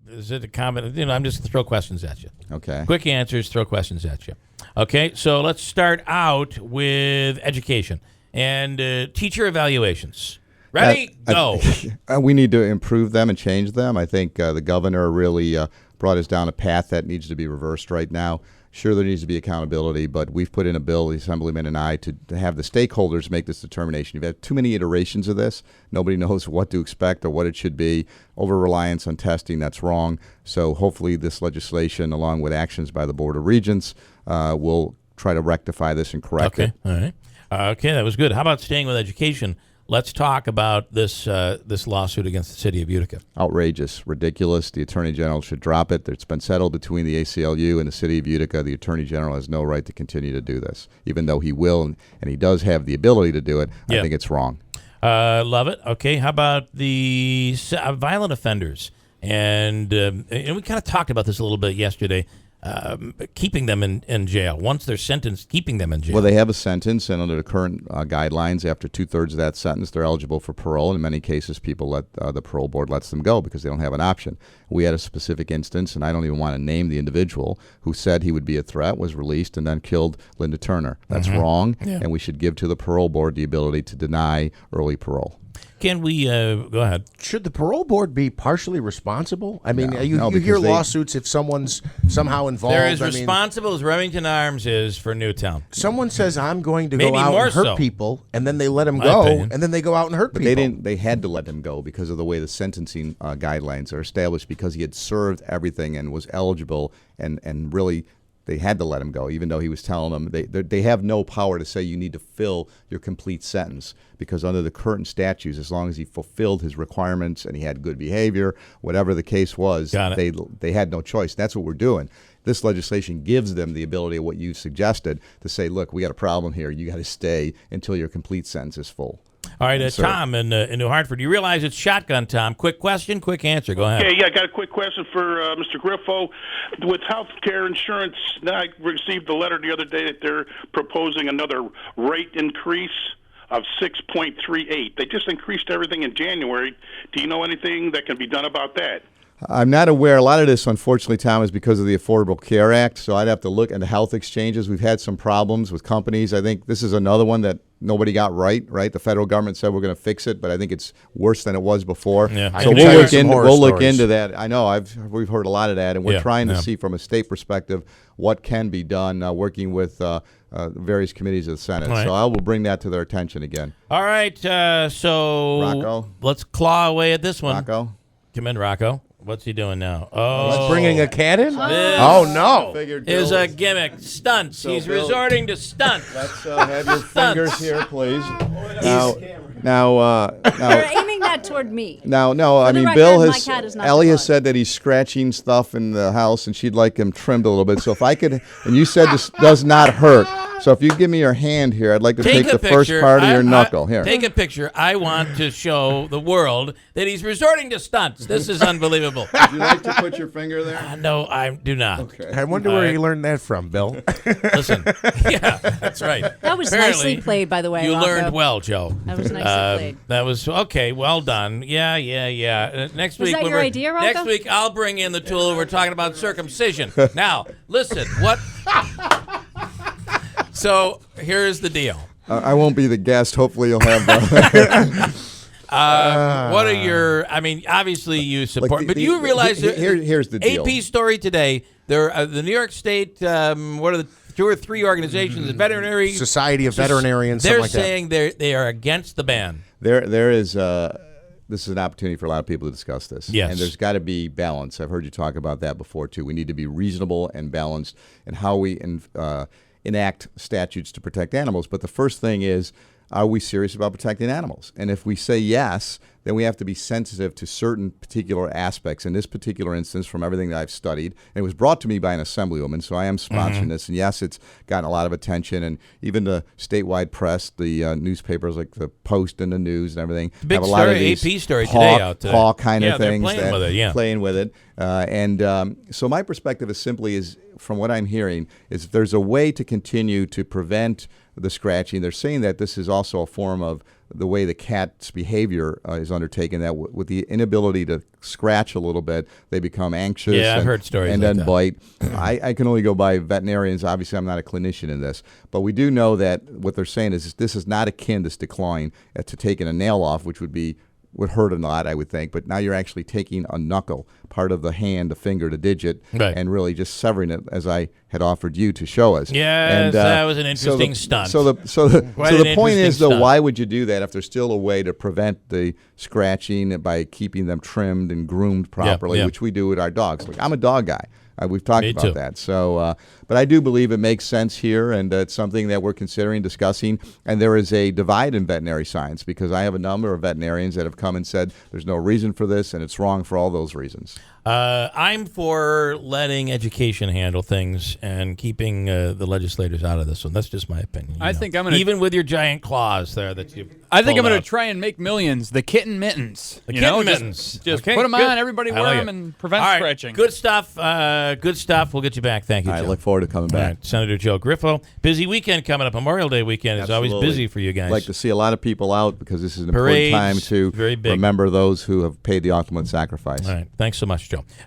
Is it a comment? I'm just going to throw questions at you. Okay. Quick answers, throw questions at you. Okay, so let's start out with education and teacher evaluations. Ready? Go. We need to improve them and change them. I think the governor really brought us down a path that needs to be reversed right now. Sure, there needs to be accountability, but we've put in a bill, the Assemblyman and I, to have the stakeholders make this determination. You've had too many iterations of this. Nobody knows what to expect or what it should be. Over-reliance on testing, that's wrong. So hopefully this legislation, along with actions by the Board of Regents, will try to rectify this and correct it. All right. Okay, that was good. How about staying with education? Let's talk about this lawsuit against the city of Utica. Outrageous, ridiculous. The Attorney General should drop it. It's been settled between the ACLU and the city of Utica. The Attorney General has no right to continue to do this, even though he will, and he does have the ability to do it. I think it's wrong. Love it. Okay, how about the violent offenders? And we kind of talked about this a little bit yesterday. Keeping them in jail. Once they're sentenced, keeping them in jail. Well, they have a sentence, and under the current guidelines, after 2/3 of that sentence, they're eligible for parole. In many cases, people the parole board lets them go because they don't have an option. We had a specific instance, and I don't even want to name the individual, who said he would be a threat, was released, and then killed Linda Turner. That's wrong, and we should give to the parole board the ability to deny early parole. Can we go ahead? Should the parole board be partially responsible? I mean, No, you hear lawsuits if someone's somehow involved. They're as responsible as Remington Arms is for Newtown. Someone says, I'm going to Maybe go out more and hurt so. people, and then they let him My go, opinion. and then they go out and hurt But people. they had to let him go because of the way the sentencing guidelines are established, because he had served everything and was eligible, and really they had to let him go, even though he was telling them they have no power to say you need to fill your complete sentence, because under the current statutes, as long as he fulfilled his requirements and he had good behavior, whatever the case was, they had no choice. That's what we're doing. This legislation gives them the ability of what you suggested to say, look, we got a problem here. You got to stay until your complete sentence is full. All right, Tom in New Hartford. You realize it's shotgun time. Quick question, quick answer. Go ahead. Yeah, I got a quick question for Mr. Griffo. With health care insurance, I received a letter the other day that they're proposing another rate increase of 6.38. They just increased everything in January. Do you know anything that can be done about that? I'm not aware. A lot of this, unfortunately, Tom, is because of the Affordable Care Act, so I'd have to look into health exchanges. We've had some problems with companies. I think this is another one that nobody got right? The federal government said we're going to fix it, but I think it's worse than it was before. Yeah. So we'll look into that. I know we've heard a lot of that, and we're trying to see from a state perspective what can be done, working with various committees of the Senate. Right. So I will bring that to their attention again. All right, so Rocco. Let's claw away at this one. Rocco? Come in, Rocco. What's he doing now? Oh, He's bringing a cat in? This Oh, no. is a gimmick. Stunts. So He's Bill- resorting to stunts. Let's have your fingers here, please. You're aiming that toward me. No. For I the mean, record, Bill my cat is not Ellie the has cause. said that he's scratching stuff in the house, and she'd like him trimmed a little bit. So if I could, and you said this does not hurt. So if you give me your hand here, I'd like to take the first part of your knuckle. Here. Take a picture. I want to show the world that he's resorting to stunts. This is unbelievable. Would you like to put your finger there? No, I do not. Okay. I wonder where he learned that from, Bill. Listen. Yeah, that's right. That was Apparently, nicely played, by the way. You Rocco. learned well, Joe. That was nicely played. That was okay. Well done. Yeah. Next Was week, that when your we're- idea, Rocco? Next week, I'll bring in the tool. We're talking about circumcision. Now, listen. What? So here's the deal. I won't be the guest. Hopefully, you'll have. What are your? I mean, obviously you support, but you realize here's the deal. AP story today. There, the New York State. What are the 2 or 3 organizations? The veterinary Society of Veterinarians. They're something like saying they are against the ban. There is. This is an opportunity for a lot of people to discuss this. Yes. And there's got to be balance. I've heard you talk about that before, too. We need to be reasonable and balanced in how we enact statutes to protect animals. But the first thing is, are we serious about protecting animals? And if we say yes, then we have to be sensitive to certain particular aspects. In this particular instance, from everything that I've studied, and it was brought to me by an assemblywoman, so I am sponsoring this. And yes, it's gotten a lot of attention, and even the statewide press, the newspapers like the Post and the News and everything, Big have a lot of story, these AP story today out today. paw kind of they're things. playing with it, Playing with it. So my perspective is simply, from what I'm hearing, is if there's a way to continue to prevent the scratching. They're saying that this is also a form of the way the cat's behavior is undertaken, that with the inability to scratch a little bit, they become anxious. Yeah, I've heard stories and like then that. bite. I can only go by veterinarians. Obviously, I'm not a clinician in this. But we do know that what they're saying is this is not akin, this decline, to taking a nail off, which would hurt a lot, I would think. But now you're actually taking a knuckle, part of the hand, the finger, the digit, Right. and really just severing it, as I had offered you to show us. Yes, that was an interesting stunt. So the Quite an point is, interesting though, stunt. why would you do that if there's still a way to prevent the scratching by keeping them trimmed and groomed properly, yeah. which we do with our dogs? Like, I'm a dog guy. We've talked Me about too. that. So, but I do believe it makes sense here, and it's something that we're considering discussing. And there is a divide in veterinary science, because I have a number of veterinarians that have come and said there's no reason for this, and it's wrong for all those reasons. I'm for letting education handle things and keeping the legislators out of this one. That's just my opinion. I think I'm gonna- even with your giant claws there that you. I think I'm pulled going out. to try and make millions. The kitten mittens. The You kitten know, mittens. Just Okay, put them good. on. Everybody I wear like them it. and prevent All right, scratching. Good stuff. Good stuff. We'll get you back. Thank you, I Joe. look forward to coming All back. right, Senator Joe Griffo. Busy weekend coming up. Memorial Day weekend is always Absolutely. busy for you guys. I'd like to see a lot of people out, because this is an Parades, important time to very big. remember those who have paid the ultimate sacrifice. All right. Thanks so much, Joe.